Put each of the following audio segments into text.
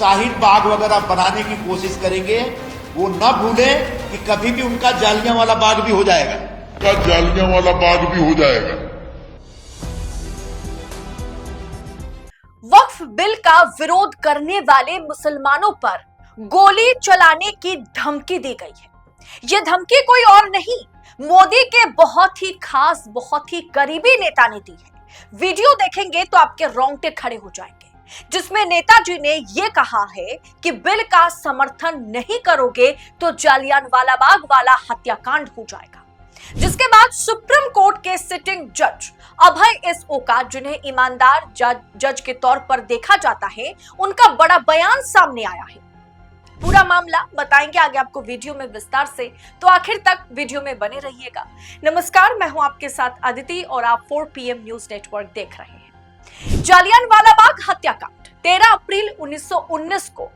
शाहीन बाग वगैरह बनाने की कोशिश करेंगे, वो न भूले कि कभी भी उनका जालियांवाला बाग भी हो जाएगा, वक्फ बिल का विरोध करने वाले मुसलमानों पर गोली चलाने की धमकी दी गई है। यह धमकी कोई और नहीं, मोदी के बहुत ही खास, बहुत ही करीबी नेता ने दी है। वीडियो देखेंगे तो आपके रोंगटे खड़े हो जाएंगे, जिसमें नेताजी ने यह कहा है कि बिल का समर्थन नहीं करोगे तो जालियांवाला बाग वाला हत्याकांड हो जाएगा। जिसके बाद सुप्रीम कोर्ट के सिटिंग जज अभय एस ओका, जिन्हें ईमानदार जज के तौर पर देखा जाता है, उनका बड़ा बयान सामने आया है। पूरा मामला बताएंगे आगे आपको वीडियो में विस्तार से, तो आखिर तक वीडियो में बने रहिएगा। नमस्कार, मैं हूं आपके साथ अदिति और आप 4 PM न्यूज नेटवर्क देख रहे हैं। जालियांवाला बाग हत्याकांड 13 अप्रैल 1919 को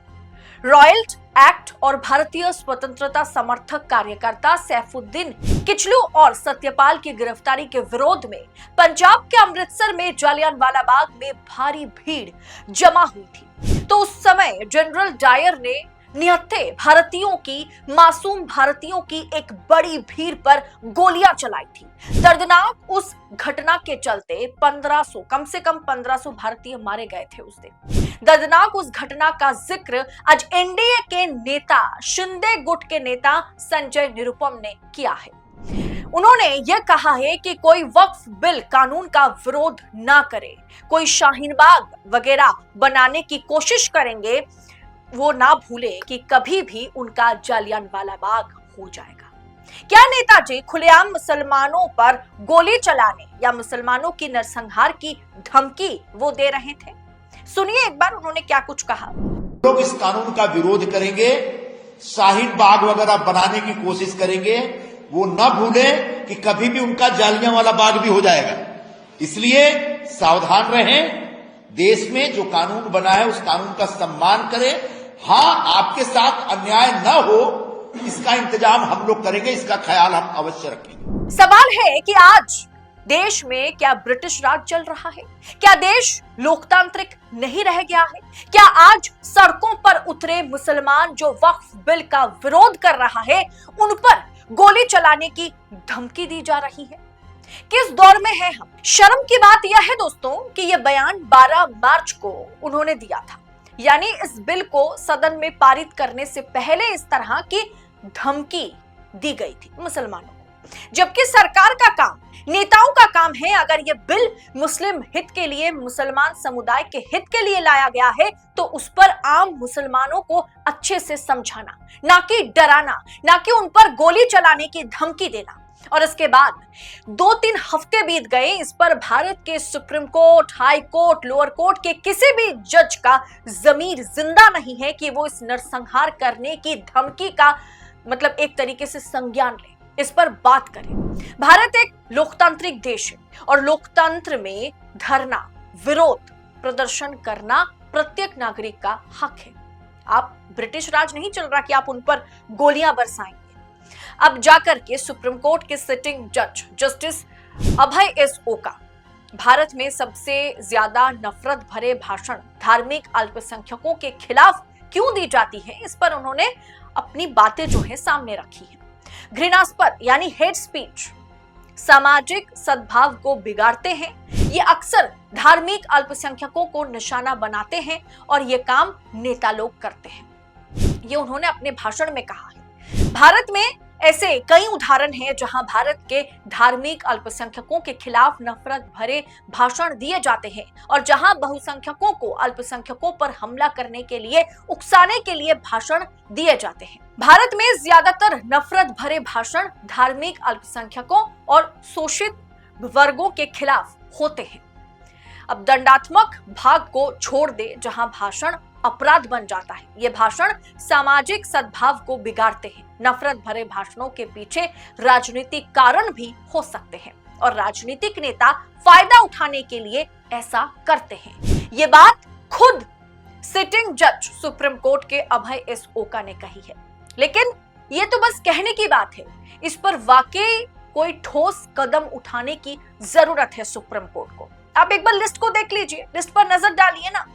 रॉयल्ट एक्ट और भारतीय स्वतंत्रता समर्थक कार्यकर्ता सैफुद्दीन किचलू और सत्यपाल की गिरफ्तारी के विरोध में पंजाब के अमृतसर में जालियांवाला बाग में भारी भीड़ जमा हुई थी। तो उस समय जनरल डायर ने निहत्थे भारतीयों की, मासूम भारतीयों की एक बड़ी भीड़ पर गोलियां चलाई थी। दर्दनाक उस घटना के चलते 1500, कम से कम 1500 भारतीय मारे गए थे उस दिन। दर्दनाक उस घटना का जिक्र आज एनडीए के नेता, शिंदे गुट के नेता संजय निरुपम ने किया है। उन्होंने यह कहा है कि कोई वक्फ बिल कानून का विरोध ना करे, कोई शाहीन बाग वगैरह बनाने की कोशिश करेंगे, वो ना भूले कि कभी भी उनका जालियांवाला बाग हो जाएगा। क्या नेताजी खुलेआम मुसलमानों पर गोली चलाने या मुसलमानों की नरसंहार की धमकी वो दे रहे थे? सुनिए एक बार उन्होंने क्या कुछ कहा। लोग इस कानून का विरोध करेंगे, शाहीन बाग वगैरह बनाने की कोशिश करेंगे, वो न भूले कि कभी भी उनका जालियांवाला बाग भी हो जाएगा। इसलिए सावधान रहें, देश में जो कानून बना है उस कानून का सम्मान करें। हाँ, आपके साथ अन्याय न हो इसका इंतजाम हम लोग करेंगे, इसका ख्याल हम अवश्य रखेंगे। सवाल है कि आज देश में क्या ब्रिटिश राज चल रहा है? क्या देश लोकतांत्रिक नहीं रह गया है? क्या आज सड़कों पर उतरे मुसलमान जो वक्फ बिल का विरोध कर रहा है, उन पर गोली चलाने की धमकी दी जा रही है? किस दौर में है हम? शर्म की बात यह है दोस्तों कि यह बयान 12 मार्च को उन्होंने दिया था, यानी इस बिल को सदन में पारित करने से पहले इस तरह की धमकी दी गई थी मुसलमानों को। जबकि सरकार का काम, नेताओं का काम है, अगर यह बिल मुस्लिम हित के लिए, मुसलमान समुदाय के हित के लिए लाया गया है, तो उस पर आम मुसलमानों को अच्छे से समझाना, ना कि डराना, ना कि उन पर गोली चलाने की धमकी देना। और इसके बाद 2-3 हफ्ते बीत गए, इस पर भारत के supreme court, high court, lower court के किसी भी जज का जमीर जिंदा नहीं है कि वो इस नरसंहार करने की धमकी का मतलब एक तरीके से संज्ञान ले, इस पर बात करें। भारत एक लोकतांत्रिक देश है और लोकतंत्र में धरना, विरोध प्रदर्शन करना प्रत्येक नागरिक का हक है। आप ब्रिटिश राज नहीं चल रहा कि आप उन पर गोलियां बरसाएंगे। अब जाकर के सुप्रीम कोर्ट के सिटिंग जज जस्टिस अभय एस ओका, भारत में सबसे ज्यादा नफरत भरे भाषण धार्मिक अल्पसंख्यकों के खिलाफ क्यों दी जाती है, इस पर उन्होंने अपनी बातें जो है सामने रखी है। घृणास्पद यानी हेट स्पीच सामाजिक सद्भाव को बिगाड़ते हैं, ये अक्सर धार्मिक अल्पसंख्यकों को निशाना बनाते हैं और ये काम नेता लोग करते हैं, ये उन्होंने अपने भाषण में कहा है। भारत में ऐसे कई उदाहरण हैं जहां भारत के धार्मिक अल्पसंख्यकों के खिलाफ नफरत भरे भाषण दिए जाते हैं और जहां बहुसंख्यकों को अल्पसंख्यकों पर हमला करने के लिए, उकसाने के लिए भाषण दिए जाते हैं। भारत में ज्यादातर नफरत भरे भाषण धार्मिक अल्पसंख्यकों और शोषित वर्गों के खिलाफ होते हैं। अब दंडात्मक भाग को छोड़ दे, जहां भाषण अपराध बन जाता है, ये भाषण सामाजिक सद्भाव को बिगाड़ते हैं। नफरत भरे भाषणों के पीछे राजनीतिक कारण भी हो सकते हैं और राजनीतिक नेता फायदा उठाने के लिए ऐसा करते हैं। ये बात खुद सिटिंग जज सुप्रीम कोर्ट के अभय एस ओका ने कही है। लेकिन ये तो बस कहने की बात है, इस पर वाकई कोई ठोस कदम उठाने की जरूरत है सुप्रीम कोर्ट को। आप एक बार लिस्ट को देख लीजिए, लिस्ट पर नजर डालिए ना।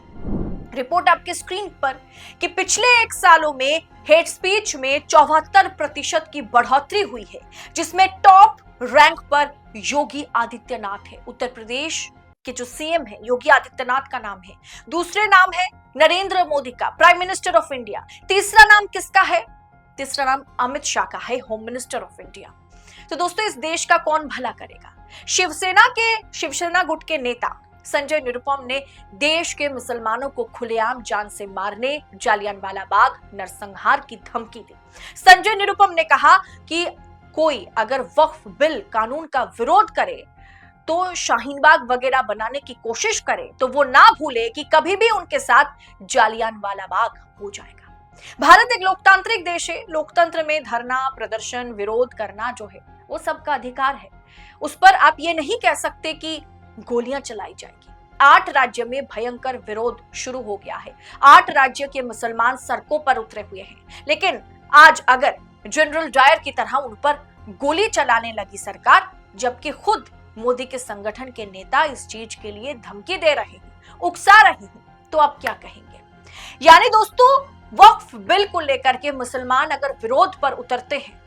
रिपोर्ट आपके स्क्रीन पर कि पिछले 1 सालों में हेट स्पीच में 74% की बढ़ोतरी हुई है, जिसमें टॉप रैंक पर योगी आदित्यनाथ है। उत्तर प्रदेश के जो सीएम है योगी आदित्यनाथ का नाम है, दूसरे नाम है नरेंद्र मोदी का, प्राइम मिनिस्टर ऑफ इंडिया। तीसरा नाम किसका है? तीसरा नाम अमित शाह का है, होम मिनिस्टर ऑफ इंडिया। तो दोस्तों, इस देश का कौन भला करेगा? शिवसेना गुट के नेता संजय निरुपम ने देश के मुसलमानों को खुलेआम जान से मारने, जालियांवाला बाग नरसंहार की धमकी दी। संजय निरुपम ने कहा कि कोई अगर वक्फ बिल कानून का विरोध करे तो शाहीनबाग वगैरह बनाने की कोशिश करे तो वो ना भूले कि कभी भी उनके साथ जालियांवाला बाग हो जाएगा। भारत एक लोकतांत्रिक देश है। लोकतंत्र में धरना, प्रदर्शन, विरोध करना जो है वो सबका अधिकार है। उस पर आप ये नहीं कह सकते कि गोलियां चलाई जाएगी। 8 राज्य में भयंकर विरोध शुरू हो गया है। 8 राज्य के मुसलमान सड़कों पर उतरे हुए हैं। लेकिन आज अगर जनरल डायर की तरह उन पर गोली चलाने लगी सरकार, जबकि खुद मोदी के संगठन के नेता इस चीज के लिए धमकी दे रहे हैं, उकसा रहे हैं, तो आप क्या कहेंगे? यानी दोस्तों, वक्फ बिल को लेकर के मुसलमान अगर विरोध पर उतरते हैं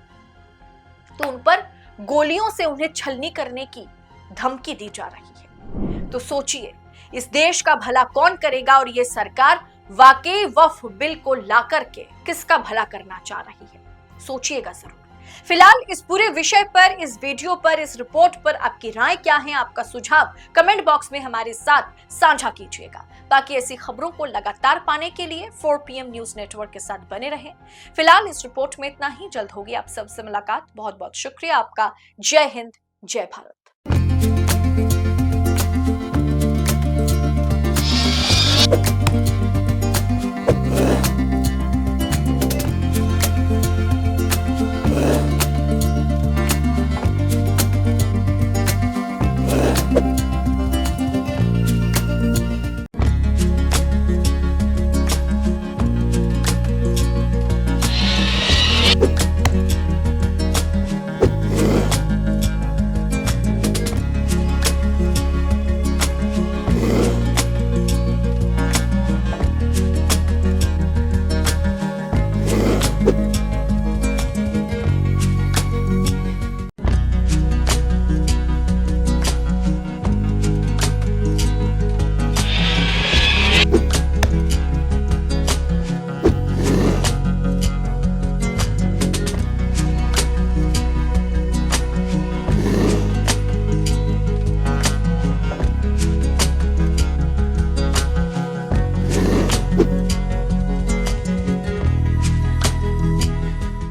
तो उन पर गोलियों से उन्हें छलनी करने की धमकी दी जा रही है। तो सोचिए, इस देश का भला कौन करेगा और ये सरकार वाकई वक्फ बिल को लाकर के किसका भला करना चाह रही है? सोचिएगा जरूर। फिलहाल इस पूरे विषय पर, इस वीडियो पर, इस रिपोर्ट पर आपकी राय क्या है? आपका सुझाव कमेंट बॉक्स में हमारे साथ साझा कीजिएगा। बाकी ऐसी खबरों को लगातार पाने के लिए 4 PM न्यूज नेटवर्क के साथ बने रहें। फिलहाल इस रिपोर्ट में इतना ही। जल्द होगी आप सबसे मुलाकात। बहुत बहुत शुक्रिया आपका। जय हिंद, जय भारत।